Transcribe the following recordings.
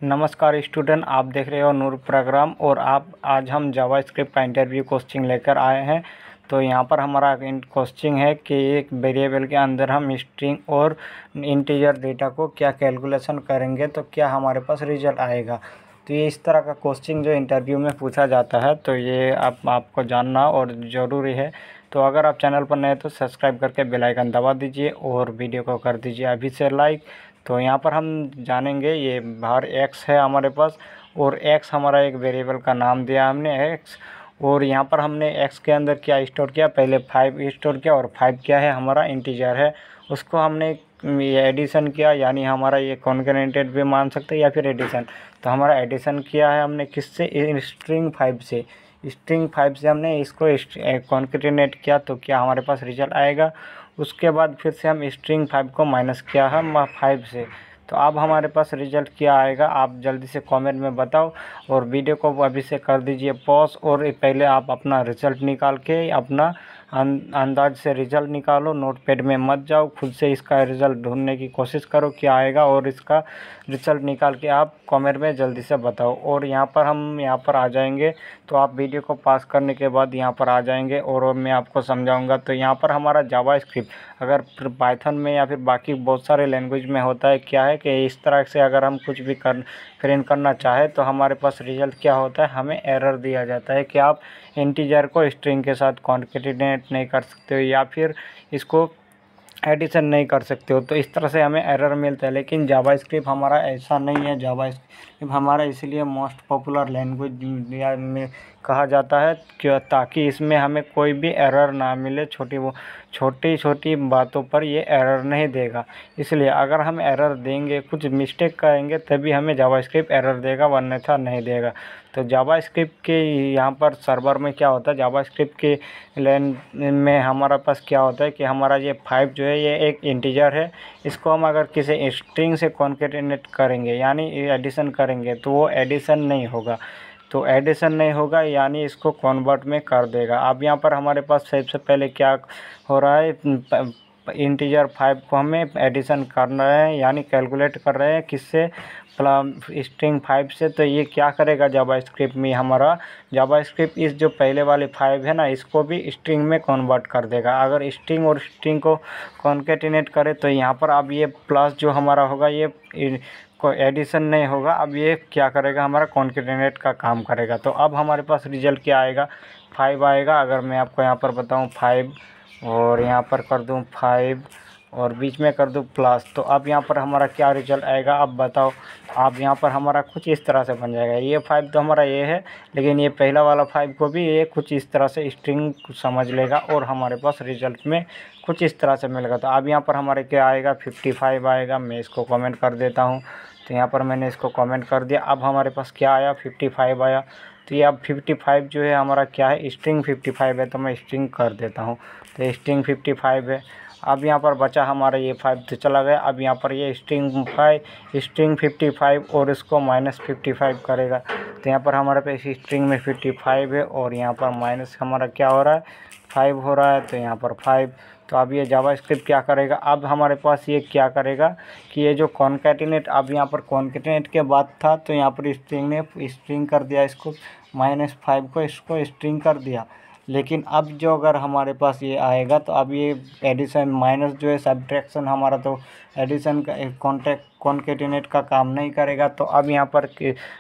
नमस्कार स्टूडेंट, आप देख रहे हो नूर प्रोग्राम और आज हम जावास्क्रिप्ट का इंटरव्यू कोचिंग लेकर आए हैं। तो यहाँ पर हमारा कोचिंग है कि एक वेरिएबल के अंदर हम स्ट्रिंग और इंटीजर डेटा को क्या कैलकुलेशन करेंगे तो क्या हमारे पास रिजल्ट आएगा। तो ये इस तरह का क्वेश्चन जो इंटरव्यू में पूछा जाता है, तो ये आपको जानना और ज़रूरी है। तो अगर आप चैनल पर नए तो सब्सक्राइब करके बेल आइकन दबा दीजिए और वीडियो को कर दीजिए अभी से लाइक। तो यहाँ पर हम जानेंगे, ये बाहर x है हमारे पास और x हमारा एक वेरिएबल का नाम दिया हमने x, और यहाँ पर हमने x के अंदर क्या स्टोर किया, पहले 5 स्टोर किया और 5 क्या है हमारा इंटीजर है, उसको हमने ये एडिशन किया, यानी हमारा ये कॉन्कैटिनेटेड भी मान सकते हैं या फिर एडिशन। तो हमारा एडिशन किया है हमने किससे, स्ट्रिंग 5 से। स्ट्रिंग 5 से हमने इसको कॉन्कैटिनेट किया तो क्या हमारे पास रिजल्ट आएगा। उसके बाद फिर से हम स्ट्रिंग 5 को माइनस किया है 5 से। तो अब हमारे पास रिजल्ट क्या आएगा, आप जल्दी से कमेंट में बताओ और वीडियो को अभी से कर दीजिए पॉज, और पहले आप अपना रिजल्ट निकाल के अपना अंदाज से रिजल्ट निकालो, नोटपैड में मत जाओ, खुद से इसका रिजल्ट ढूंढने की कोशिश करो क्या आएगा, और इसका रिजल्ट निकाल के आप कमेंट में जल्दी से बताओ। और यहाँ पर हम आ जाएंगे, तो आप वीडियो को पास करने के बाद यहाँ पर आ जाएंगे और मैं आपको समझाऊंगा। तो यहाँ पर हमारा जावास्क्रिप्ट अगर पाइथन में या फिर बाकी बहुत सारे लैंग्वेज में होता है क्या है कि इस तरह से अगर हम कुछ भी प्रिंट करना चाहे तो हमारे पास रिजल्ट क्या होता है, हमें एरर दिया जाता है कि आप इंटीजर को स्ट्रिंग के साथ कॉन्कैटिनेट नहीं कर सकते हो या फिर इसको एडिशन नहीं कर सकते हो। तो इस तरह से हमें एरर मिलता है, लेकिन जावास्क्रिप्ट हमारा ऐसा नहीं है। जावास्क्रिप्ट हमारा इसलिए मोस्ट पॉपुलर लैंग्वेज में कहा जाता है कि ताकि इसमें हमें कोई भी एरर ना मिले, छोटी छोटी बातों पर ये एरर नहीं देगा। इसलिए अगर हम एरर देंगे, कुछ मिस्टेक करेंगे, तभी हमें जावास्क्रिप्ट एरर देगा, वरना नहीं देगा। तो जावास्क्रिप्ट के यहाँ पर सर्वर में क्या होता है, जावास्क्रिप्ट के लैन में हमारा पास क्या होता है कि हमारा ये 5 जो है ये एक इंटीजर है, इसको हम अगर किसी स्ट्रिंग से कॉन्कैटिनेट करेंगे यानी एडिशन करेंगे तो वो एडिशन नहीं होगा। तो एडिशन नहीं होगा यानी इसको कन्वर्ट में कर देगा। अब यहाँ पर हमारे पास सबसे पहले क्या हो रहा है, इंटीजर 5 को हमें एडिशन कर रहे हैं यानी कैलकुलेट कर रहे हैं किससे, स्ट्रिंग 5 से। तो ये क्या करेगा जावास्क्रिप्ट में, हमारा जावास्क्रिप्ट इस जो पहले वाले 5 है ना, इसको भी स्ट्रिंग में कन्वर्ट कर देगा। अगर स्ट्रिंग और स्ट्रिंग को कॉन्कैटिनेट करे तो यहाँ पर अब ये प्लस जो हमारा होगा ये को एडिशन नहीं होगा, अब ये क्या करेगा, हमारा कॉन्कैटिनेट का काम करेगा। तो अब हमारे पास रिजल्ट क्या आएगा, 5 आएगा। अगर मैं आपको यहाँ पर बताऊँ 5 और यहाँ पर कर दूँ 5 और बीच में कर दूँ प्लस, तो अब यहाँ पर हमारा क्या रिजल्ट आएगा, अब बताओ। अब यहाँ पर हमारा कुछ इस तरह से बन जाएगा। ये 5 तो हमारा ये है, लेकिन ये पहला वाला 5 को भी ये कुछ इस तरह से स्ट्रिंग समझ लेगा और हमारे पास रिजल्ट में कुछ इस तरह से मिलेगा। तो अब यहाँ पर हमारे क्या आएगा, 55 आएगा। मैं इसको कमेंट कर देता हूँ। तो यहाँ पर मैंने इसको कमेंट कर दिया। अब हमारे पास क्या आया, 55 आया। तो ये अब 55 जो है हमारा क्या है, स्ट्रिंग 55 है, तो मैं स्ट्रिंग कर देता हूँ। तो स्ट्रिंग 55 है। अब यहाँ पर बचा हमारा ये 5 तो चला गया। अब यहाँ पर ये स्ट्रिंग 55 और इसको -55 करेगा। तो यहाँ पर हमारे पास स्ट्रिंग में 55 है और यहाँ पर माइनस हमारा क्या हो रहा है, 5 हो रहा है। तो यहाँ पर 5। तो अब ये जावास्क्रिप्ट क्या करेगा, अब हमारे पास ये क्या करेगा कि ये जो कॉन्कैटिनेट, अब यहाँ पर कॉन्कैटिनेट के बाद था तो यहाँ पर स्ट्रिंग ने स्ट्रिंग कर दिया, इसको -5 को इसको स्ट्रिंग कर दिया। लेकिन अब जो अगर हमारे पास ये आएगा तो अब ये एडिशन माइनस जो है सब्ट्रैक्शन, हमारा तो एडिशन का कॉन्कैटिनेट का काम नहीं करेगा। तो अब यहाँ पर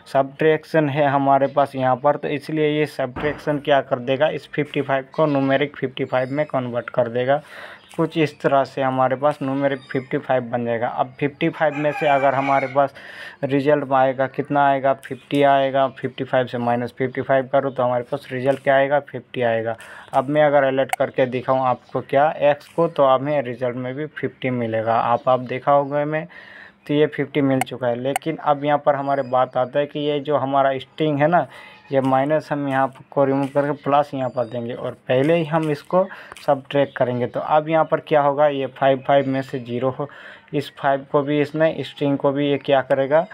सब्ट्रैक्शन है हमारे पास यहाँ पर, तो इसलिए ये सब्ट्रैक्शन क्या कर देगा, इस 55 को न्यूमेरिक 55 में कन्वर्ट कर देगा। कुछ इस तरह से हमारे पास न्यूमेरिक 55 बन जाएगा। अब 55 में से अगर हमारे पास रिजल्ट आएगा, कितना आएगा, 50 आएगा। 55 से -55 करूँ तो हमारे पास रिजल्ट क्या आएगा, 50 आएगा। अब मैं अगर अलर्ट करके दिखाऊं आपको क्या x को, तो हमें रिजल्ट में भी 50 मिलेगा। आप देखा होगा मैं, तो ये 50 मिल चुका है। लेकिन अब यहाँ पर हमारे बात आता है कि ये जो हमारा स्ट्रिंग है ना, ये माइनस हम यहाँ को रिमूव करके प्लस यहाँ पर देंगे और पहले ही हम इसको सब्ट्रैक्ट करेंगे। तो अब यहाँ पर क्या होगा, ये 5 में से 0 हो, इस 5 को भी इसने स्ट्रिंग को भी ये क्या करेगा,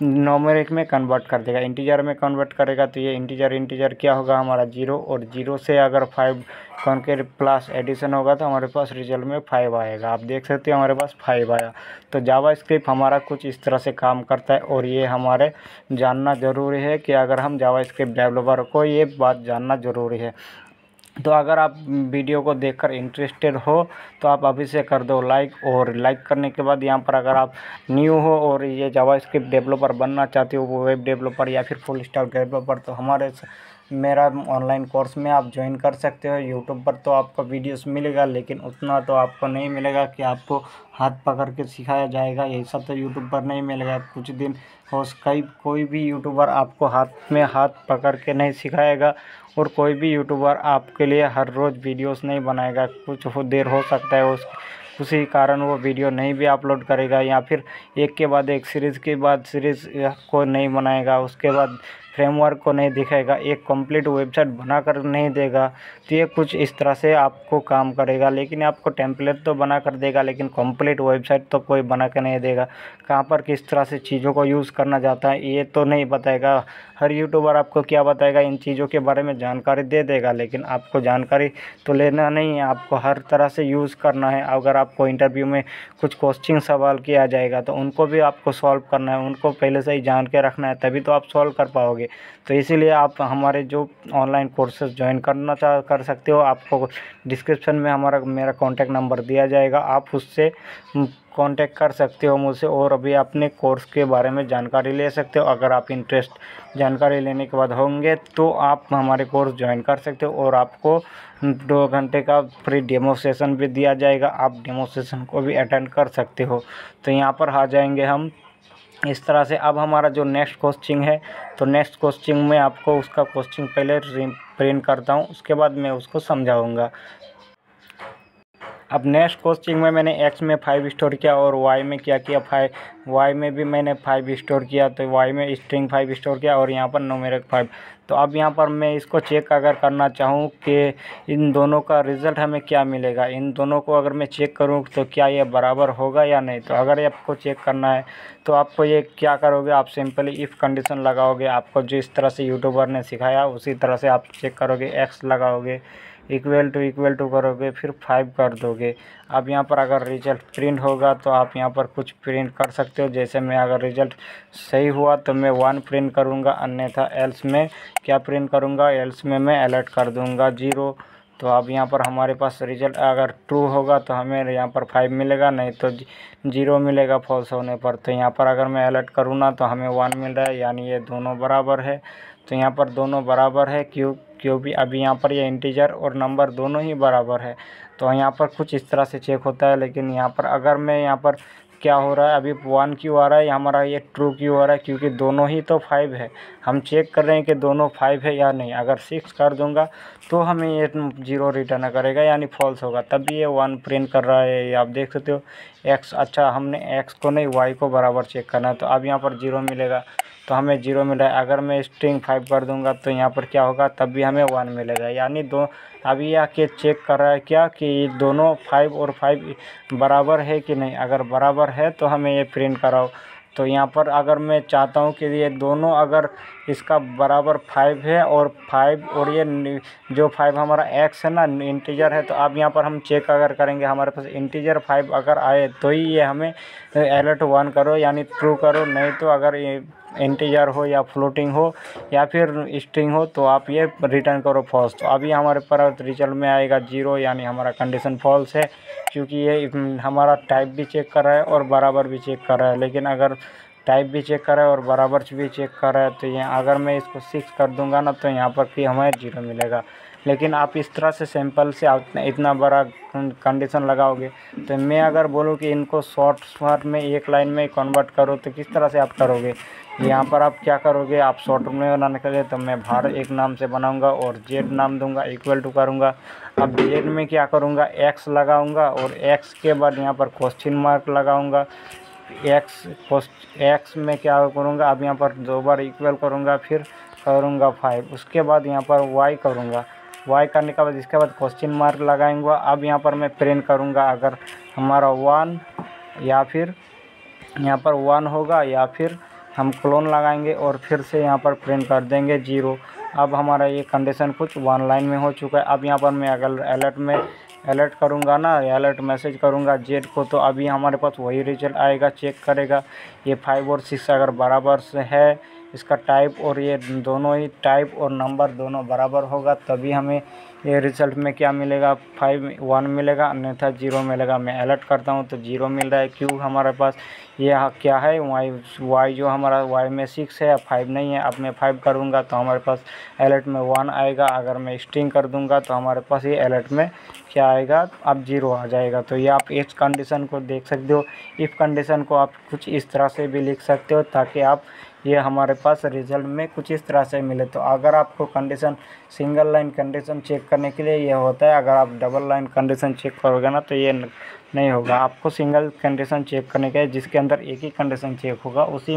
न्यूमेरिक में कन्वर्ट कर देगा, इंटीजर में कन्वर्ट करेगा। तो ये इंटीजर क्या होगा हमारा 0, और 0 से अगर 5 कौन के प्लस एडिशन होगा तो हमारे पास रिजल्ट में 5 आएगा। आप देख सकते हो हमारे पास 5 आया। तो जावास्क्रिप्ट हमारा कुछ इस तरह से काम करता है, और ये हमारे जानना ज़रूरी है कि अगर हम जावास्क्रिप्ट डेवलपर को ये बात जानना ज़रूरी है। तो अगर आप वीडियो को देखकर इंटरेस्टेड हो तो आप अभी से कर दो लाइक, और लाइक करने के बाद यहाँ पर अगर आप न्यू हो और ये जावास्क्रिप्ट डेवलपर बनना चाहते हो, वो वेब डेवलपर या फिर फुल स्टैक डेवलपर, तो मेरा ऑनलाइन कोर्स में आप ज्वाइन कर सकते हो। यूट्यूब पर तो आपको वीडियोस मिलेगा, लेकिन उतना तो आपको नहीं मिलेगा कि आपको हाथ पकड़ के सिखाया जाएगा, यही सब तो यूट्यूब पर नहीं मिलेगा। कुछ दिन कोई भी यूट्यूबर आपको हाथ में हाथ पकड़ के नहीं सिखाएगा, और कोई भी यूट्यूबर आपके लिए हर रोज़ वीडियोस नहीं बनाएगा। कुछ देर हो सकता है उसी कारण वो वीडियो नहीं भी अपलोड करेगा, या फिर एक के बाद एक सीरीज़ के बाद सीरीज़ को नहीं बनाएगा, उसके बाद फ्रेमवर्क को नहीं दिखाएगा, एक कंप्लीट वेबसाइट बनाकर नहीं देगा। तो ये कुछ इस तरह से आपको काम करेगा, लेकिन आपको टेम्पलेट तो बना कर देगा, लेकिन कंप्लीट वेबसाइट तो कोई बना कर नहीं देगा। कहाँ पर किस तरह से चीज़ों को यूज़ करना चाहता है ये तो नहीं बताएगा। हर यूट्यूबर आपको क्या बताएगा, इन चीज़ों के बारे में जानकारी दे देगा, लेकिन आपको जानकारी तो लेना नहीं है, आपको हर तरह से यूज़ करना है। अगर आपको इंटरव्यू में कुछ क्वेश्चन सवाल किया जाएगा तो उनको भी आपको सॉल्व करना है, उनको पहले से ही जान के रखना है, तभी तो आप सॉल्व कर पाओगे। तो इसीलिए आप हमारे जो ऑनलाइन कोर्सेज ज्वाइन कर सकते हो। आपको डिस्क्रिप्शन में मेरा कॉन्टैक्ट नंबर दिया जाएगा, आप उससे कांटेक्ट कर सकते हो मुझसे, और अभी अपने कोर्स के बारे में जानकारी ले सकते हो। अगर आप जानकारी लेने के बाद होंगे तो आप हमारे कोर्स ज्वाइन कर सकते हो, और आपको 2 घंटे का फ्री डेमो सेशन भी दिया जाएगा, आप डेमो सेशन को भी अटेंड कर सकते हो। तो यहाँ पर आ जाएंगे हम इस तरह से। अब हमारा जो नेक्स्ट कोचिंग है, तो नेक्स्ट कोचिंग में आपको उसका कोचिंग पहले प्रिंट करता हूँ, उसके बाद मैं उसको समझाऊँगा। अब नेक्स्ट कोचिंग में मैंने एक्स में 5 स्टोर किया, और वाई में क्या किया, वाई में भी मैंने 5 स्टोर किया। तो वाई में स्ट्रिंग 5 स्टोर किया, और यहाँ पर न्यूमेरिक 5। तो अब यहाँ पर मैं इसको चेक अगर करना चाहूँ कि इन दोनों का रिज़ल्ट हमें क्या मिलेगा, इन दोनों को अगर मैं चेक करूँ तो क्या ये बराबर होगा या नहीं। तो अगर आपको चेक करना है तो आपको ये क्या करोगे, आप सिंपली इफ़ कंडीशन लगाओगे। आपको जिस तरह से यूट्यूबर ने सिखाया उसी तरह से आप चेक करोगे, एक्स लगाओगे, इक्वल टू करोगे, फिर 5 कर दोगे। अब यहाँ पर अगर रिज़ल्ट प्रिंट होगा तो आप यहाँ पर कुछ प्रिंट कर सकते हो। जैसे मैं अगर रिज़ल्ट सही हुआ तो मैं 1 प्रिंट करूँगा, अन्यथा एल्स में क्या प्रिंट करूँगा, एल्स में मैं अलर्ट कर दूँगा 0। तो अब यहाँ पर हमारे पास रिज़ल्ट अगर ट्रू होगा तो हमें यहाँ पर 5 मिलेगा, नहीं तो 0 मिलेगा फॉल्स होने पर। तो यहाँ पर अगर मैं अलर्ट करूँ ना तो हमें 1 मिल रहा है, यानी ये दोनों बराबर है। तो यहाँ पर दोनों बराबर है, क्योंकि अभी यहाँ पर ये इंटीजर और नंबर दोनों ही बराबर है। तो यहाँ पर कुछ इस तरह से चेक होता है। लेकिन यहाँ पर अगर मैं यहाँ पर क्या हो रहा है, अभी 1 क्यों आ रहा है, हमारा ये ट्रू क्यों आ रहा है, क्योंकि दोनों ही तो 5 है। हम चेक कर रहे हैं कि दोनों 5 है या नहीं। अगर 6 कर दूंगा तो हमें ये 0 रिटर्न करेगा, यानी फॉल्स होगा, तभी ये 1 प्रिंट कर रहा है। ये आप देख सकते हो एक्स, अच्छा हमने एक्स को नहीं वाई को बराबर चेक करना है। तो अब यहाँ पर 0 मिलेगा, तो हमें 0 मिला है। अगर मैं स्ट्रिंग 5 कर दूंगा तो यहाँ पर क्या होगा, तब भी हमें 1 मिलेगा, यानी अभी आके चेक कर रहा है क्या कि दोनों 5 और 5 बराबर है कि नहीं। अगर बराबर है तो हमें ये प्रिंट कराओ। तो यहाँ पर अगर मैं चाहता हूँ कि ये दोनों अगर इसका बराबर 5 है, और 5 और ये जो 5 हमारा एक्स है ना, इंटीजर है, तो अब यहाँ पर हम चेक अगर करेंगे हमारे पास इंटीजर 5 अगर आए तो ही ये हमें अलर्ट 1 करो, यानी ट्रू करो। नहीं तो अगर ये इंटीजर हो या फ्लोटिंग हो या फिर स्ट्रिंग हो तो आप ये रिटर्न करो फॉल्स। तो अभी हमारे पर रिजल्ट में आएगा 0, यानी हमारा कंडीशन फॉल्स है, क्योंकि ये हमारा टाइप भी चेक कर रहा है और बराबर भी चेक कर रहा है। लेकिन अगर टाइप भी चेक कर रहा है और बराबर भी चेक कर रहा है तो ये अगर मैं इसको 6 कर दूंगा ना तो यहाँ पर कि हमें 0 मिलेगा। लेकिन आप इस तरह से सिंपल से आप इतना बड़ा कंडीशन लगाओगे, तो मैं अगर बोलूँ कि इनको शॉर्ट में एक लाइन में कन्वर्ट करो तो किस तरह से आप करोगे। यहाँ पर आप क्या करोगे, आप शॉर्ट में बनाने के लिए तो मैं बाहर एक नाम से बनाऊंगा और जेड नाम दूंगा, इक्वल टू करूँगा। अब जेड में क्या करूँगा, एक्स लगाऊंगा, और एक्स के बाद यहाँ पर क्वेश्चन मार्क लगाऊंगा। एक्स में क्या करूँगा, अब यहाँ पर 2 बार इक्वल करूँगा, फिर करूँगा 5। उसके बाद यहाँ पर वाई करूँगा, वाई करने के बाद इसके बाद क्वेश्चन मार्क लगाऊंगा। अब यहाँ पर मैं प्रिंट करूँगा, अगर हमारा 1 या फिर यहाँ पर 1 होगा या फिर हम क्लोन लगाएंगे और फिर से यहाँ पर प्रिंट कर देंगे 0। अब हमारा ये कंडीशन कुछ 1 लाइन में हो चुका है। अब यहाँ पर मैं अगर अलर्ट करूँगा ना, अलर्ट मैसेज करूँगा जेड को, तो अभी हमारे पास वही रिजल्ट आएगा। चेक करेगा ये 5 और 6 अगर बराबर से है इसका टाइप, और ये दोनों ही टाइप और नंबर दोनों बराबर होगा, तभी हमें ये रिज़ल्ट में क्या मिलेगा, 1 मिलेगा, अन्यथा 0 मिलेगा। मैं अलर्ट करता हूँ तो 0 मिल रहा है। क्यों, हमारे पास ये क्या है, y जो हमारा y में 6 है, 5 नहीं है। अब मैं 5 करूँगा तो हमारे पास अलर्ट में 1 आएगा। अगर मैं स्ट्रिंग कर दूँगा तो हमारे पास ये अलर्ट में क्या आएगा, अब 0 आ जाएगा। तो ये आप इस कंडीशन को देख सकते हो। इफ़ कंडीशन को आप कुछ इस तरह से भी लिख सकते हो ताकि आप ये हमारे पास रिज़ल्ट में कुछ इस तरह से मिले। तो अगर आपको condition single line condition check करने के लिए ये होता है, अगर आप डबल लाइन कंडीशन चेक करोगे ना तो ये नहीं होगा। आपको सिंगल कंडीशन चेक करने के जिसके अंदर एक ही कंडीशन चेक होगा उसी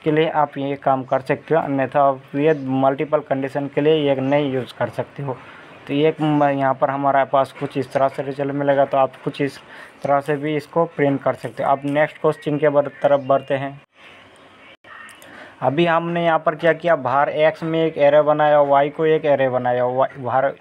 के लिए आप ये काम कर सकते हो, अन्यथा आप ये मल्टीपल कंडीशन के लिए ये नहीं यूज़ कर सकते हो। तो ये यहाँ पर हमारे पास कुछ इस तरह से रिजल्ट मिलेगा। तो आप कुछ इस तरह से भी इसको प्रिंट कर सकते हो। अब नेक्स्ट क्वेश्चन के तरफ बढ़ते हैं। अभी हमने यहाँ पर क्या किया, बाहर x में एक एरे बनाया, y को एक एरे बनाया। बाहर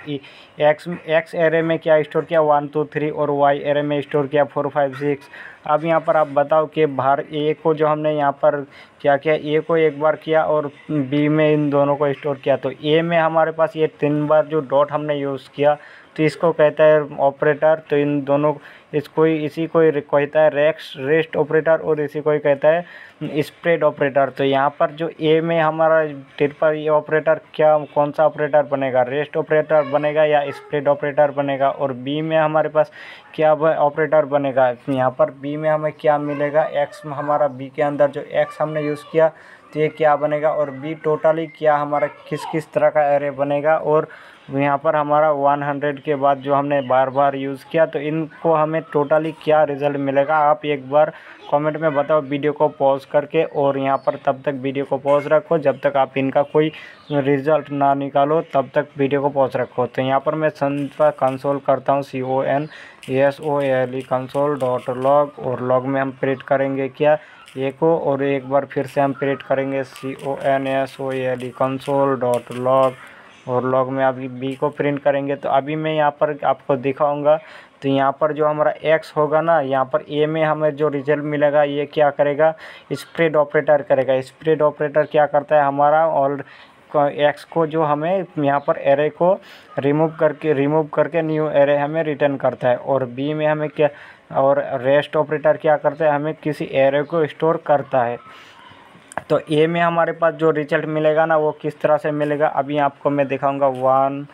x एरे में क्या स्टोर किया, 1 2 3, और y एरे में स्टोर किया 4 5 6। अब यहाँ पर आप बताओ कि बाहर a को जो हमने यहाँ पर क्या किया, a को एक बार किया और b में इन दोनों को स्टोर किया। तो a में हमारे पास ये 3 बार जो डॉट हमने यूज़ किया तो इसको कहता है ऑपरेटर। तो इन दोनों इसी को कहता है रेस्ट ऑपरेटर, और इसी को कहता है स्प्रेड ऑपरेटर। तो यहाँ पर जो ए में हमारा ट्रिपल ये ऑपरेटर कौन सा ऑपरेटर बनेगा, रेस्ट ऑपरेटर बनेगा या स्प्रेड ऑपरेटर बनेगा। और बी में हमारे पास क्या ऑपरेटर बनेगा, यहाँ पर बी में हमें क्या मिलेगा, एक्स हमारा बी के अंदर जो एक्स हमने यूज़ किया तो ये क्या बनेगा, और बी टोटली क्या हमारा किस तरह का एरे बनेगा। और यहाँ पर हमारा 100 के बाद जो हमने बार बार यूज़ किया तो इनको हमें टोटली क्या रिज़ल्ट मिलेगा, आप एक बार कमेंट में बताओ वीडियो को पॉज करके। और यहाँ पर तब तक वीडियो को पॉज रखो जब तक आप इनका कोई रिज़ल्ट ना निकालो, तब तक वीडियो को पॉज रखो। तो यहाँ पर मैं कंसोल करता हूँ CONSOLE console.log, और लॉग में हम प्रिंट करेंगे क्या, ए को, और एक बार फिर से हम प्रिंट करेंगे CONSOLE console.log, और लॉग में अभी बी को प्रिंट करेंगे। तो अभी मैं यहाँ पर आपको दिखाऊंगा। तो यहाँ पर जो हमारा एक्स होगा ना, यहाँ पर ए में हमें जो रिजल्ट मिलेगा ये क्या करेगा, स्प्रेड ऑपरेटर करेगा। स्प्रेड ऑपरेटर क्या करता है हमारा, और एक्स को जो हमें यहाँ पर एरे को रिमूव करके न्यू एरे हमें रिटर्न करता है। और बी में हमें क्या, और रेस्ट ऑपरेटर क्या करता है, हमें किसी एरे को स्टोर करता है। तो ए में हमारे पास जो रिजल्ट मिलेगा ना वो किस तरह से मिलेगा, अभी आपको मैं दिखाऊंगा। 1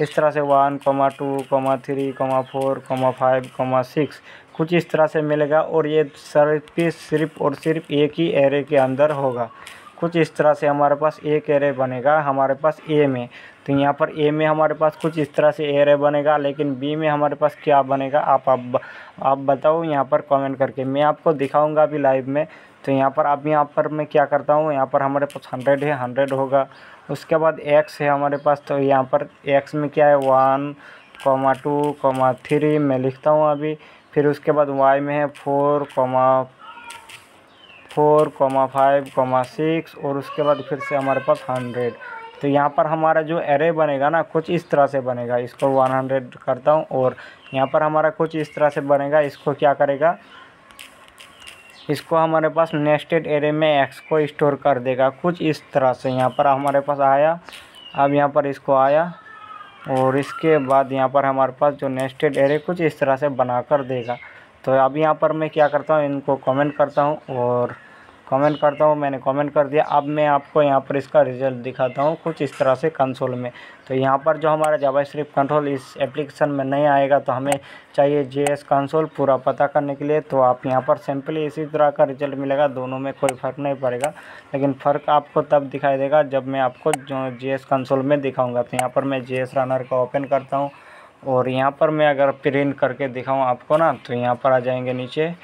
इस तरह से 1, 2, 3, 4, 5, 6 कुछ इस तरह से मिलेगा। और ये सिर्फ और सिर्फ एक ही एरे के अंदर होगा। कुछ इस तरह से हमारे पास एक एरे बनेगा हमारे पास ए में। तो यहाँ पर ए में हमारे पास कुछ इस तरह से एरे बनेगा, लेकिन बी में हमारे पास क्या बनेगा, आप बताओ यहाँ पर कमेंट करके। मैं आपको दिखाऊंगा अभी लाइव में। तो यहाँ पर मैं क्या करता हूँ, यहाँ पर हमारे पास 100 है, 100 होगा। उसके बाद एक्स है हमारे पास। तो यहाँ पर एक्स में क्या है, 1, 2, 3 मैं लिखता हूँ अभी। फिर उसके बाद वाई में है 4, 5, 6, और उसके बाद फिर से हमारे पास 100। तो यहाँ पर हमारा जो एरे बनेगा ना कुछ इस तरह से बनेगा। इसको 100 करता हूँ, और यहाँ पर हमारा कुछ इस तरह से बनेगा। इसको क्या करेगा, इसको हमारे पास नेस्टेड एरे में एक्स को स्टोर कर देगा कुछ इस तरह से। यहाँ पर हमारे पास आया, अब यहाँ पर इसको आया, और इसके बाद यहाँ पर हमारे पास जो नेस्टेड एरे कुछ इस तरह से बना कर देगा। तो अब यहाँ पर मैं क्या करता हूँ, इनको कमेंट करता हूँ, और मैंने कमेंट कर दिया। अब मैं आपको यहाँ पर इसका रिज़ल्ट दिखाता हूँ कुछ इस तरह से कंसोल में। तो यहाँ पर जो हमारा जावास्क्रिप्ट कंट्रोल इस एप्लीकेशन में नहीं आएगा, तो हमें चाहिए JS कंसोल पूरा पता करने के लिए। तो आप यहाँ पर सिंपली इसी तरह का रिज़ल्ट मिलेगा, दोनों में कोई फ़र्क नहीं पड़ेगा, लेकिन फ़र्क आपको तब दिखाई देगा जब मैं आपको जो JS कंसोल में दिखाऊँगा। तो यहाँ पर मैं JS रनर का ओपन करता हूँ, और यहाँ पर मैं अगर प्रिंट करके दिखाऊँ आपको ना, तो यहाँ पर आ जाएंगे नीचे,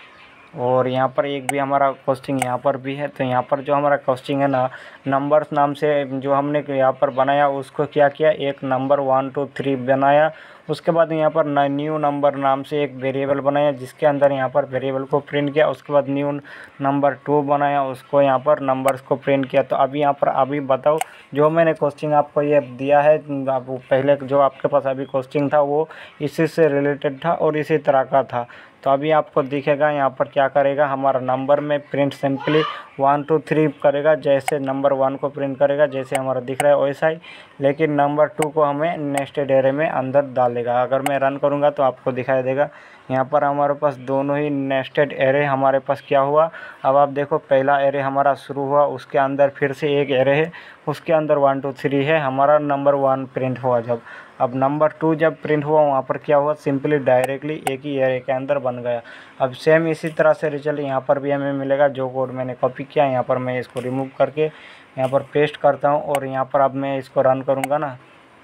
और यहाँ पर एक भी हमारा कोस्टिंग यहाँ पर भी है। तो यहाँ पर जो हमारा कोस्टिंग है ना, नंबर्स नाम से जो हमने यहाँ पर बनाया उसको क्या किया, एक नंबर 1 2 3 बनाया, उसके बाद यहाँ पर न्यू नंबर नाम से एक वेरिएबल बनाया, जिसके अंदर यहाँ पर वेरिएबल को प्रिंट किया। उसके बाद न्यू नंबर 2 बनाया, उसको यहाँ पर नंबर्स को प्रिंट किया। तो अभी यहाँ पर अभी बताओ, जो मैंने कोस्टिंग आपको ये दिया है, आप पहले जो आपके पास अभी कोस्टिंग था वो इसी से रिलेटेड था और इसी तरह का था। तो अभी आपको दिखेगा यहाँ पर क्या करेगा, हमारा नंबर में प्रिंट सिंपली 1 2 3 करेगा, जैसे नंबर 1 को प्रिंट करेगा जैसे हमारा दिख रहा है वैसा ही, लेकिन नंबर 2 को हमें नेस्टेड एरे में अंदर डालेगा। अगर मैं रन करूँगा तो आपको दिखाई देगा यहाँ पर हमारे पास दोनों ही नेस्टेड एरे हमारे पास क्या हुआ। अब आप देखो, पहला एरे हमारा शुरू हुआ, उसके अंदर फिर से एक एरे है, उसके अंदर 1 2 3 है, हमारा नंबर 1 प्रिंट हुआ जब। अब नंबर 2 जब प्रिंट हुआ वहाँ पर क्या हुआ, सिंपली डायरेक्टली एक ही एरे के अंदर बन गया। अब सेम इसी तरह से रिजल्ट यहाँ पर भी हमें मिलेगा। जो कोड मैंने कॉपी किया यहाँ पर मैं इसको रिमूव करके यहाँ पर पेस्ट करता हूँ, और यहाँ पर अब मैं इसको रन करूँगा ना,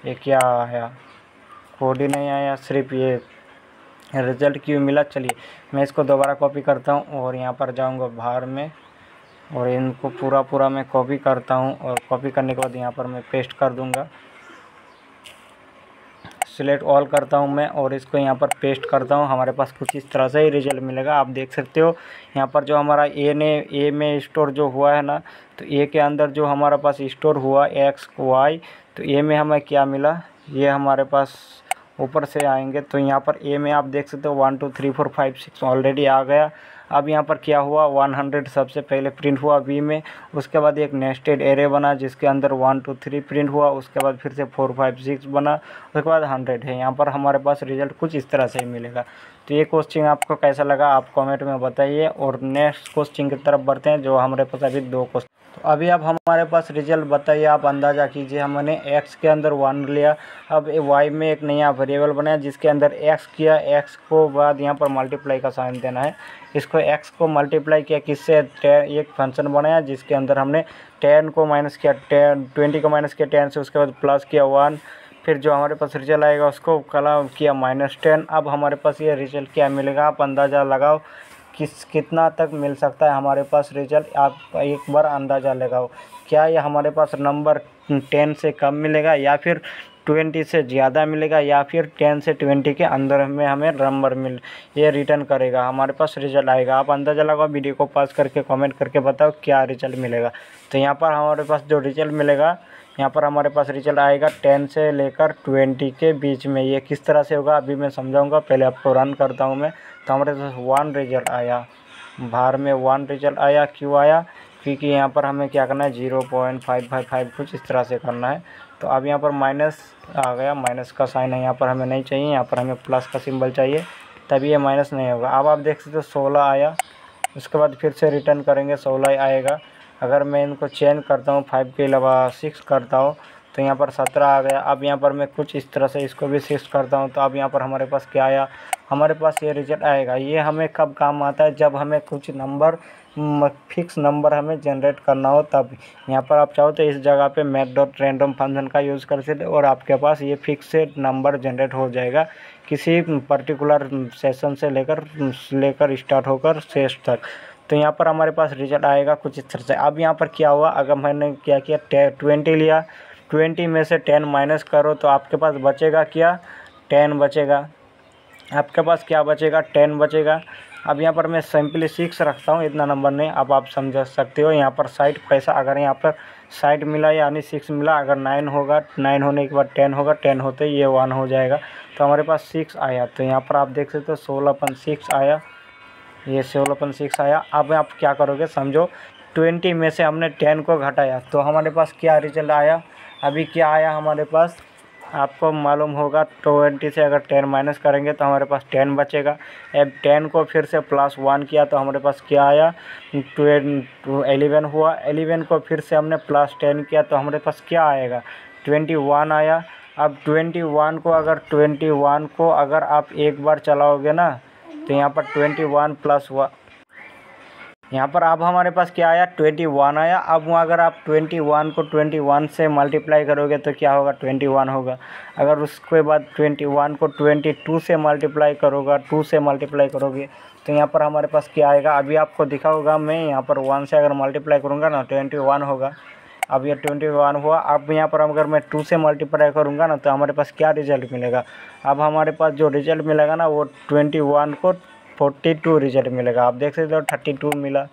ये क्या आया, कोड ही नहीं आया, सिर्फ ये रिजल्ट क्यों मिला। चलिए मैं इसको दोबारा कॉपी करता हूँ और यहाँ पर जाऊँगा बाहर में, और इनको पूरा मैं कॉपी करता हूँ, और कॉपी करने के बाद यहाँ पर मैं पेस्ट कर दूँगा। सिलेक्ट ऑल करता हूँ मैं और इसको यहाँ पर पेस्ट करता हूँ। हमारे पास कुछ इस तरह से ही रिजल्ट मिलेगा। आप देख सकते हो यहाँ पर जो हमारा ए में स्टोर जो हुआ है ना, तो ए के अंदर जो हमारा पास स्टोर हुआ एक्स वाई, तो ए में हमें क्या मिला, ये हमारे पास ऊपर से आएंगे तो यहाँ पर ए में आप देख सकते हो 1 2 3 4 5 6 ऑलरेडी आ गया। अब यहाँ पर क्या हुआ, 100 सबसे पहले प्रिंट हुआ बी में, उसके बाद एक नेस्टेड एरे बना जिसके अंदर 1 2 3 प्रिंट हुआ, उसके बाद फिर से 4 5 6 बना, उसके बाद 100 है। यहाँ पर हमारे पास रिजल्ट कुछ इस तरह से ही मिलेगा। तो ये कोस्टिंग आपको कैसा लगा आप कमेंट में बताइए, और नेक्स्ट कोस्टिंग की तरफ बढ़ते हैं जो हमारे पास अभी 2 कोस्टिंग। तो अभी अब हमारे पास रिजल्ट बताइए, आप अंदाज़ा कीजिए। हमने x के अंदर 1 लिया, अब y में एक नया वेरिएबल बनाया जिसके अंदर x किया, x को बाद यहाँ पर मल्टीप्लाई का साइन देना है। इसको x को मल्टीप्लाई किया किससे, एक फंक्शन बनाया जिसके अंदर हमने 10 को माइनस किया, 20 को माइनस किया 10 से, उसके बाद प्लस किया 1, फिर जो हमारे पास रिजल्ट आएगा उसको कला किया -10। अब हमारे पास ये रिजल्ट क्या मिलेगा, आप अंदाज़ा लगाओ कितना तक मिल सकता है हमारे पास रिजल्ट। आप एक बार अंदाज़ा लगाओ, क्या ये हमारे पास नंबर 10 से कम मिलेगा, या फिर 20 से ज़्यादा मिलेगा, या फिर 10 से 20 के अंदर में हमें नंबर ये रिटर्न करेगा, हमारे पास रिजल्ट आएगा। आप अंदाज़ा लगाओ, वीडियो को पॉज करके कमेंट करके बताओ क्या रिजल्ट मिलेगा। तो यहाँ पर हमारे पास जो रिजल्ट मिलेगा, यहाँ पर हमारे पास रिजल्ट आएगा 10 से लेकर 20 के बीच में। ये किस तरह से होगा अभी मैं समझाऊंगा, पहले आपको रन करता हूँ मैं। तो हमारे पास 1 रिजल्ट आया, बाहर में 1 रिजल्ट आया। क्यों आया, क्योंकि यहाँ पर हमें क्या करना है, 0.555 कुछ इस तरह से करना है। तो अब यहाँ पर माइनस आ गया, माइनस का साइन है यहाँ पर हमें नहीं चाहिए, यहाँ पर हमें प्लस का सिंबल चाहिए, तभी ये माइनस नहीं होगा। अब आप देख सकते हो 16 आया, उसके बाद फिर से रिटर्न करेंगे 16 आएगा। अगर मैं इनको चेंज करता हूँ 5 के अलावा 6 करता हूँ तो यहाँ पर 17 आ गया। अब यहाँ पर मैं कुछ इस तरह से इसको भी 6 करता हूँ, तो अब यहाँ पर हमारे पास क्या आया, हमारे पास ये रिजल्ट आएगा। ये हमें कब काम आता है, जब हमें कुछ नंबर फिक्स नंबर हमें जनरेट करना हो तब। यहाँ पर आप चाहो तो इस जगह पे math.random फंक्शन का यूज़ कर सकते और आपके पास ये फिक्स नंबर जनरेट हो जाएगा किसी पर्टिकुलर सेशन से लेकर स्टार्ट होकर शेष तक। तो यहाँ पर हमारे पास रिजल्ट आएगा कुछ इस तरह से। अब यहाँ पर क्या हुआ, अगर मैंने क्या किया 20 लिया, 20 में से 10 माइनस करो तो आपके पास बचेगा क्या, 10 बचेगा। आपके पास क्या बचेगा, 10 बचेगा। अब यहाँ पर मैं सिंपली 6 रखता हूँ, इतना नंबर नहीं। अब आप समझ सकते हो यहाँ पर साइड पैसा, अगर यहाँ पर साइड मिला यानी 6 मिला, अगर 9 होगा, 9 होने के बाद 10 होगा, 10 होते ही ये 1 हो जाएगा। तो हमारे पास 6 आया। तो यहाँ पर आप देख सकते हो 16/6 आया, ये 16/6 आया। अब आप क्या करोगे समझो, 20 में से हमने 10 को घटाया तो हमारे पास क्या रिजल्ट आया। अभी क्या आया हमारे पास, आपको मालूम होगा 20 से अगर 10 माइनस करेंगे तो हमारे पास 10 बचेगा। अब 10 को फिर से +1 किया तो हमारे पास क्या आया, 11 हुआ। 11 को फिर से हमने +10 किया तो हमारे पास क्या आएगा, 21 आया। अब 21 को अगर आप एक बार चलाओगे ना तो यहाँ पर 21 + 1, यहाँ पर अब हमारे पास क्या आया, 21 आया। अब अगर आप 21 को 21 से मल्टीप्लाई करोगे तो क्या होगा, 21 होगा। अगर उसके बाद 21 को 22 से मल्टीप्लाई करोगे, 2 से मल्टीप्लाई करोगे तो यहाँ पर हमारे पास क्या आएगा। अभी आपको दिखा होगा, मैं यहाँ पर 1 से अगर मल्टीप्लाई करूँगा ना 21 होगा। अब ये 21 हुआ। अब यहाँ पर अगर मैं 2 से मल्टीप्लाई करूँगा ना तो हमारे पास क्या रिजल्ट मिलेगा। अब हमारे पास जो रिजल्ट मिलेगा ना वो 21 को 42 रिजल्ट मिलेगा। आप देख सकते हो 32 मिला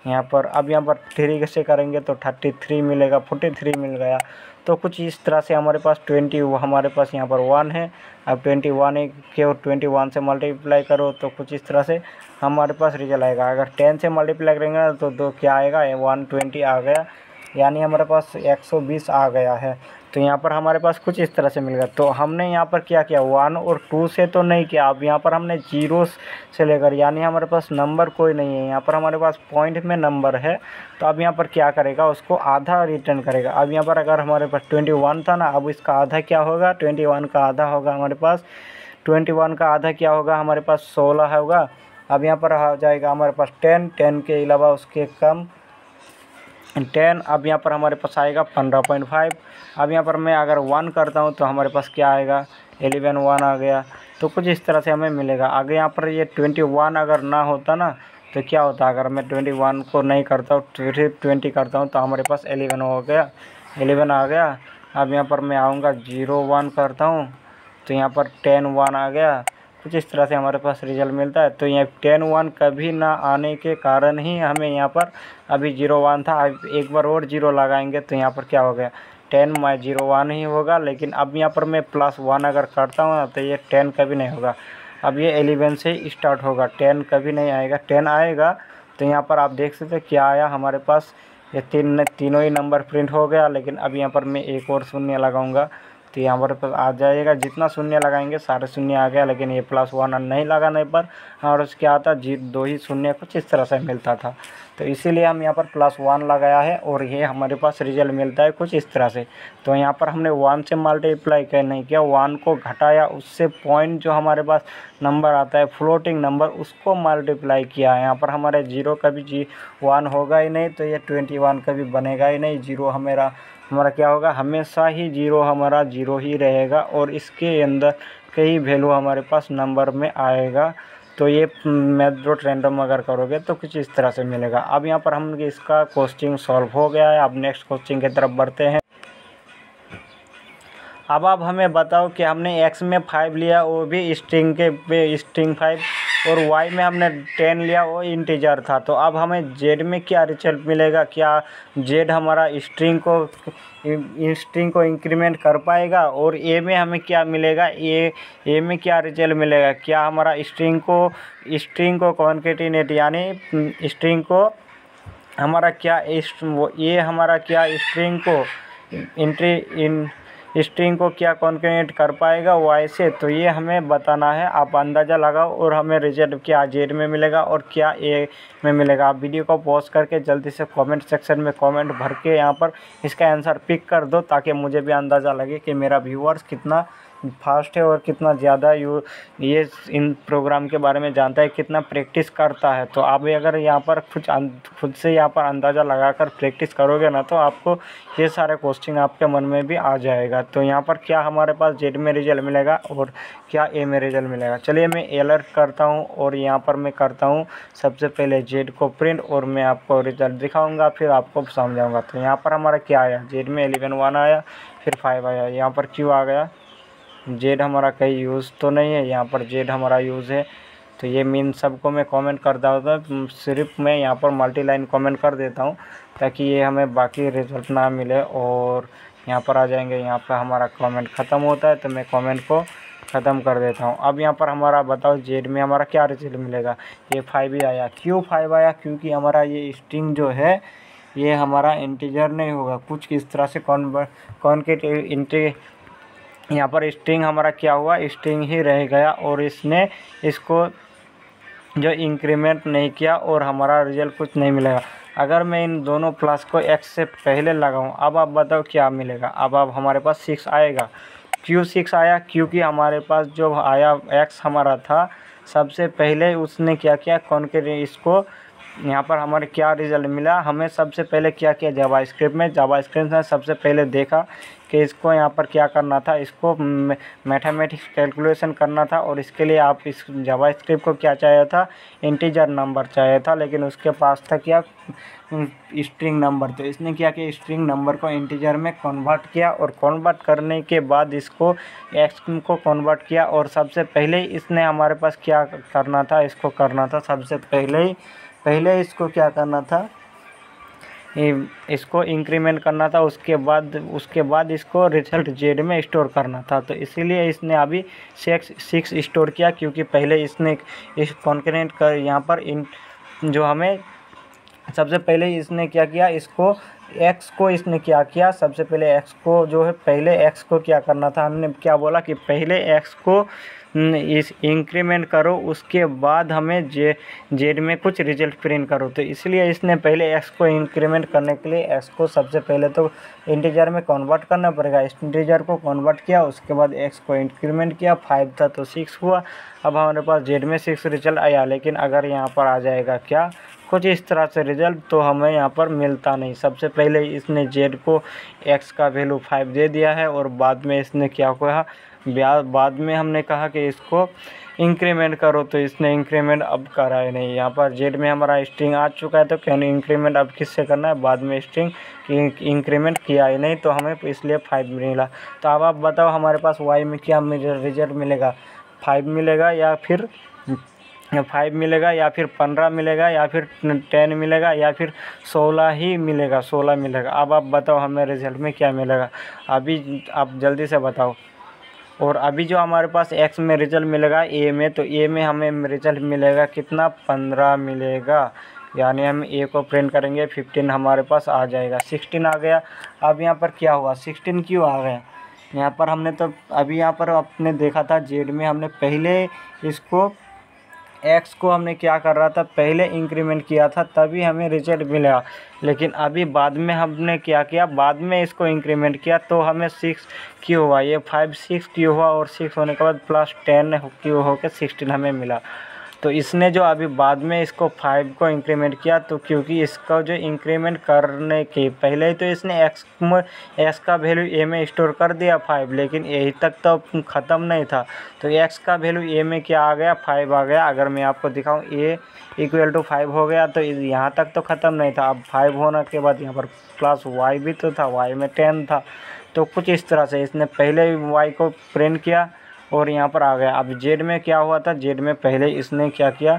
यहाँ पर। अब यहाँ पर 3 से करेंगे तो 33 मिलेगा, 43 मिल गया। तो कुछ इस तरह से हमारे पास 20 हमारे पास यहाँ पर 1 है। अब 21 के 21 से मल्टीप्लाई करो तो कुछ इस तरह से हमारे पास रिजल्ट आएगा। अगर 10 से मल्टीप्लाई करेंगे ना तो क्या आएगा, 120 आ गया, यानी हमारे पास 120 आ गया है। तो यहाँ पर हमारे पास कुछ इस तरह से मिल गया। तो हमने यहाँ पर क्या किया, 1 और 2 से तो नहीं किया। अब यहाँ पर हमने 0 से लेकर, यानी हमारे पास नंबर कोई नहीं है, यहाँ पर हमारे पास पॉइंट में नंबर है। तो अब यहाँ पर क्या करेगा, उसको आधा रिटर्न करेगा। अब यहाँ पर अगर हमारे पास 21 था ना, अब इसका आधा क्या होगा, 21 का आधा होगा हमारे पास, 21 का आधा क्या होगा हमारे पास 16 होगा। अब यहाँ पर आ जाएगा हमारे पास 10 के अलावा उसके कम 10। अब यहाँ पर हमारे पास आएगा 15.5। अब यहाँ पर मैं अगर 1 करता हूँ तो हमारे पास क्या आएगा, 11 1 आ गया। तो कुछ इस तरह से हमें मिलेगा। आगे यहाँ पर ये 21 अगर ना होता ना तो क्या होता, अगर मैं 21 को नहीं करता हूँ फिर 20 करता हूँ तो हमारे पास 11 हो गया, 11 आ गया। अब यहाँ पर मैं आऊँगा 0 1 करता हूँ तो यहाँ पर 10 1 आ गया। कुछ इस तरह से हमारे पास रिजल्ट मिलता है। तो यहाँ 10 1 कभी ना आने के कारण ही हमें यहाँ पर अभी 0 1 था, अब एक बार और 0 लगाएंगे तो यहाँ पर क्या हो गया, 10 में 0 1 ही होगा। लेकिन अब यहाँ पर मैं +1 अगर करता हूँ तो ये 10 कभी नहीं होगा। अब ये 11 से स्टार्ट होगा, 10 कभी नहीं आएगा, 10 आएगा। तो यहाँ पर आप देख सकते क्या आया हमारे पास, ये तीनों ही नंबर प्रिंट हो गया। लेकिन अब यहाँ पर मैं एक और शून्य लगाऊंगा तो यहाँ पर आ जाएगा, जितना शून्य लगाएंगे सारे शून्य आ गया। लेकिन ये +1 नहीं लगाने पर और क्या आता, 2 ही शून्य कुछ इस तरह से मिलता था। तो इसीलिए हम यहाँ पर +1 लगाया है और ये हमारे पास रिजल्ट मिलता है कुछ इस तरह से। तो यहाँ पर हमने 1 से मल्टीप्लाई नहीं किया, 1 को घटाया, उससे पॉइंट जो हमारे पास नंबर आता है फ्लोटिंग नंबर उसको मल्टीप्लाई किया है। यहाँ पर हमारे 0 कभी 1 होगा ही नहीं, तो ये 21 कभी बनेगा ही नहीं। 0 हमारा क्या होगा, हमेशा ही 0 हमारा 0 ही रहेगा और इसके अंदर कई वैल्यू हमारे पास नंबर में आएगा। तो ये मैथ डॉट रैंडम अगर करोगे तो कुछ इस तरह से मिलेगा। अब यहाँ पर हम इसका क्वेश्चन सॉल्व हो गया है। अब नेक्स्ट क्वेश्चन की तरफ बढ़ते हैं। अब आप हमें बताओ कि हमने x में 5 लिया वो भी स्ट्रिंग के पे स्ट्रिंग 5, और y में हमने 10 लिया वो इंटीजर था। तो अब हमें z में क्या रिजल्ट मिलेगा, क्या z हमारा स्ट्रिंग को इंक्रीमेंट कर पाएगा, और a में हमें क्या मिलेगा, a में क्या रिजल्ट मिलेगा, क्या हमारा स्ट्रिंग को कॉन्केटिनेट यानी स्ट्रिंग को हमारा क्या ये हमारा क्या स्ट्रिंग को स्ट्रिंग को क्या कॉन्केटिनेट कर पाएगा y से। तो ये हमें बताना है। आप अंदाज़ा लगाओ और हमें रिजल्ट क्या z में मिलेगा और क्या a में मिलेगा। आप वीडियो को पॉज करके जल्दी से कमेंट सेक्शन में कमेंट भर के यहाँ पर इसका आंसर पिक कर दो, ताकि मुझे भी अंदाज़ा लगे कि मेरा व्यूअर्स कितना फास्ट है और कितना ज़्यादा ये इन प्रोग्राम के बारे में जानता है, कितना प्रैक्टिस करता है। तो आप अगर यहाँ पर खुद से यहाँ पर अंदाज़ा लगाकर प्रैक्टिस करोगे ना तो आपको ये सारे क्वेश्चन आपके मन में भी आ जाएगा। तो यहाँ पर क्या हमारे पास z में रिजल्ट मिलेगा और क्या a में रिजल्ट मिलेगा। चलिए मैं अलर्ट करता हूँ और यहाँ पर मैं करता हूँ सबसे पहले z को प्रिंट, और मैं आपको रिजल्ट दिखाऊँगा फिर आपको समझाऊँगा। तो यहाँ पर हमारा क्या आया, z में 11 1 आया, फिर 5 आया, यहाँ पर क्यों आ गया, z हमारा कहीं यूज़ तो नहीं है, यहाँ पर z हमारा यूज़ है। तो ये मीन सबको मैं कमेंट करता हूँ, सिर्फ मैं यहाँ पर मल्टी लाइन कमेंट कर देता हूँ ताकि ये हमें बाकी रिजल्ट ना मिले। और यहाँ पर आ जाएंगे, यहाँ पर हमारा कमेंट ख़त्म होता है तो मैं कमेंट को ख़त्म कर देता हूँ। अब यहाँ पर हमारा बताओ z में हमारा क्या रिजल्ट मिलेगा, ये 5 ही आया। क्यों 5 आया, क्योंकि हमारा ये स्ट्रिंग जो है ये हमारा इंटीजर नहीं होगा, कुछ इस तरह से कॉन्केट यहाँ पर स्ट्रिंग हमारा क्या हुआ, स्ट्रिंग ही रह गया और इसने इसको जो इंक्रीमेंट नहीं किया और हमारा रिजल्ट कुछ नहीं मिलेगा। अगर मैं इन दोनों प्लस को x से पहले लगाऊं, अब आप बताओ क्या मिलेगा। अब हमारे पास 6 आएगा। क्यों 6 आया, क्योंकि हमारे पास जो आया x हमारा था सबसे पहले उसने क्या किया, इसको यहाँ पर हमारे क्या रिजल्ट मिला। हमें सबसे पहले क्या किया जावास्क्रिप्ट में सबसे पहले देखा कि इसको यहाँ पर क्या करना था, इसको मैथमेटिक्स कैलकुलेशन करना था। और इसके लिए आप इस जावास्क्रिप्ट को क्या चाहिए था, इंटीजर नंबर चाहिए था, लेकिन उसके पास था क्या, स्ट्रिंग नंबर। तो इसने क्या किया, स्ट्रिंग नंबर को इंटीजर में कन्वर्ट किया और कन्वर्ट करने के बाद इसको एक्स को कन्वर्ट किया। और सबसे पहले इसने हमारे पास क्या करना था, इसको करना था सबसे पहले इसको क्या करना था, इसको इंक्रीमेंट करना था। उसके बाद इसको रिजल्ट जेड में स्टोर करना था। तो इसीलिए इसने अभी 6 स्टोर किया, क्योंकि पहले इसने इस कॉन्करेंट कर यहाँ पर जो हमें सबसे पहले इसने क्या किया, इसको एक्स को इसने क्या किया, सबसे पहले एक्स को जो है, पहले एक्स को क्या करना था, हमने क्या बोला कि पहले एक्स को इस इंक्रीमेंट करो, उसके बाद हमें जेड में कुछ रिजल्ट प्रिंट करो। तो इसलिए इसने पहले एक्स को इंक्रीमेंट करने के लिए एक्स को सबसे पहले तो इंटीजर में कन्वर्ट करना पड़ेगा। इस इंटीजर को कन्वर्ट किया, उसके बाद एक्स को इंक्रीमेंट किया, 5 था तो 6 हुआ। अब हमारे पास जेड में 6 रिजल्ट आया। लेकिन अगर यहाँ पर आ जाएगा क्या, कुछ इस तरह से रिजल्ट, तो हमें यहाँ पर मिलता नहीं। सबसे पहले इसने जेड को एक्स का वैल्यू 5 दे दिया है, और बाद में इसने क्या कहा, बाद में हमने कहा कि इसको इंक्रीमेंट करो, तो इसने इंक्रीमेंट अब करा है नहीं। यहाँ पर जेड में हमारा स्ट्रिंग आ चुका है, तो कैन इंक्रीमेंट अब किससे करना है, बाद में स्ट्रिंग इंक्रीमेंट किया ही नहीं, तो हमें इसलिए 5 मिला। तो अब आप बताओ हमारे पास वाई में क्या रिजल्ट मिलेगा, 5 मिलेगा या फिर 5 मिलेगा, या फिर 15 मिलेगा, या फिर 10 मिलेगा, या फिर 16 ही मिलेगा, 16 मिलेगा। अब आप बताओ हमें रिजल्ट में क्या मिलेगा, अभी आप जल्दी से बताओ। और अभी जो हमारे पास एक्स में रिजल्ट मिलेगा ए में, तो ए में हमें रिजल्ट मिलेगा कितना, 15 मिलेगा। यानी हम ए को प्रिंट करेंगे, 15 हमारे पास आ जाएगा, 16 आ गया। अब यहाँ पर क्या हुआ, 16 क्यों आ गया, यहाँ पर हमने तो अभी यहाँ पर आपने देखा था जेड में हमने पहले इसको एक्स को हमने क्या कर रहा था, पहले इंक्रीमेंट किया था, तभी हमें रिजल्ट मिला। लेकिन अभी बाद में हमने क्या किया, बाद में इसको इंक्रीमेंट किया, तो हमें 6 क्यों हुआ, ये 5 6 क्यों हुआ, और 6 होने के बाद प्लस 10 क्यों होकर 16 हमें मिला। तो इसने जो अभी बाद में इसको 5 को इंक्रीमेंट किया, तो क्योंकि इसका जो इंक्रीमेंट करने के पहले ही तो इसने एक्स का वैल्यू ए में स्टोर कर दिया 5, लेकिन यही तक तो ख़त्म नहीं था। तो एक्स का वैल्यू ए में क्या आ गया, 5 आ गया। अगर मैं आपको दिखाऊं ए इक्वल टू 5 हो गया, तो यहाँ तक तो ख़त्म नहीं था। अब 5 होने के बाद यहाँ पर प्लस वाई भी तो था, वाई में 10 था। तो कुछ इस तरह से इसने पहले वाई को प्रिंट किया और यहाँ पर आ गया। अब जेड में क्या हुआ था, जेड में पहले इसने क्या किया,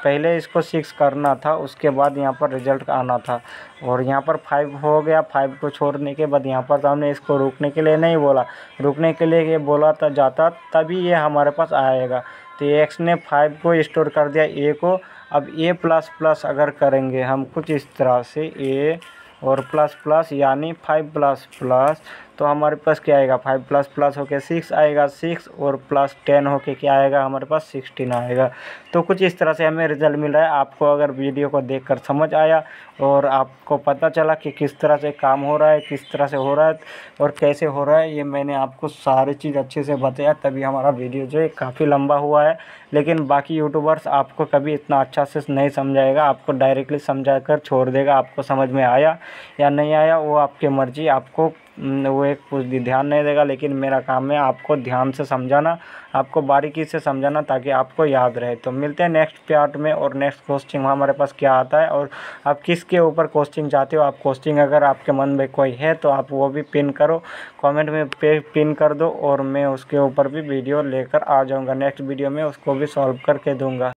पहले इसको 6 करना था, उसके बाद यहाँ पर रिजल्ट आना था। और यहाँ पर 5 हो गया, 5 को छोड़ने के बाद यहाँ पर हमने इसको रुकने के लिए नहीं बोला, रुकने के लिए ये बोला था जाता, तभी ये हमारे पास आएगा। तो एक्स ने 5 को स्टोर कर दिया ए को। अब ए प्लस प्लस अगर करेंगे हम कुछ इस तरह से, ए और प्लस प्लस यानी 5 प्लस प्लस, तो हमारे पास क्या आएगा, 5 प्लस प्लस होके 6 आएगा, 6 और प्लस 10 होके क्या आएगा, हमारे पास 16 आएगा। तो कुछ इस तरह से हमें रिजल्ट मिल रहा है। आपको अगर वीडियो को देखकर समझ आया और आपको पता चला कि किस तरह से काम हो रहा है, किस तरह से हो रहा है और कैसे हो रहा है, ये मैंने आपको सारी चीज़ अच्छे से बताया, तभी हमारा वीडियो जो है काफ़ी लंबा हुआ है। लेकिन बाकी यूट्यूबर्स आपको कभी इतना अच्छा से नहीं समझाएगा, आपको डायरेक्टली समझा कर छोड़ देगा। आपको समझ में आया या नहीं आया वो आपकी मर्ज़ी, आपको वो एक कुछ भी ध्यान नहीं देगा। लेकिन मेरा काम है आपको ध्यान से समझाना, आपको बारीकी से समझाना, ताकि आपको याद रहे। तो मिलते हैं नेक्स्ट पार्ट में, और नेक्स्ट कोचिंग हमारे पास क्या आता है और आप किसके ऊपर कोचिंग चाहते हो। आप कोचिंग अगर आपके मन में कोई है तो आप वो भी पिन करो, कमेंट में पिन कर दो, और मैं उसके ऊपर भी वीडियो लेकर आ जाऊँगा। नेक्स्ट वीडियो में उसको भी सॉल्व करके दूँगा।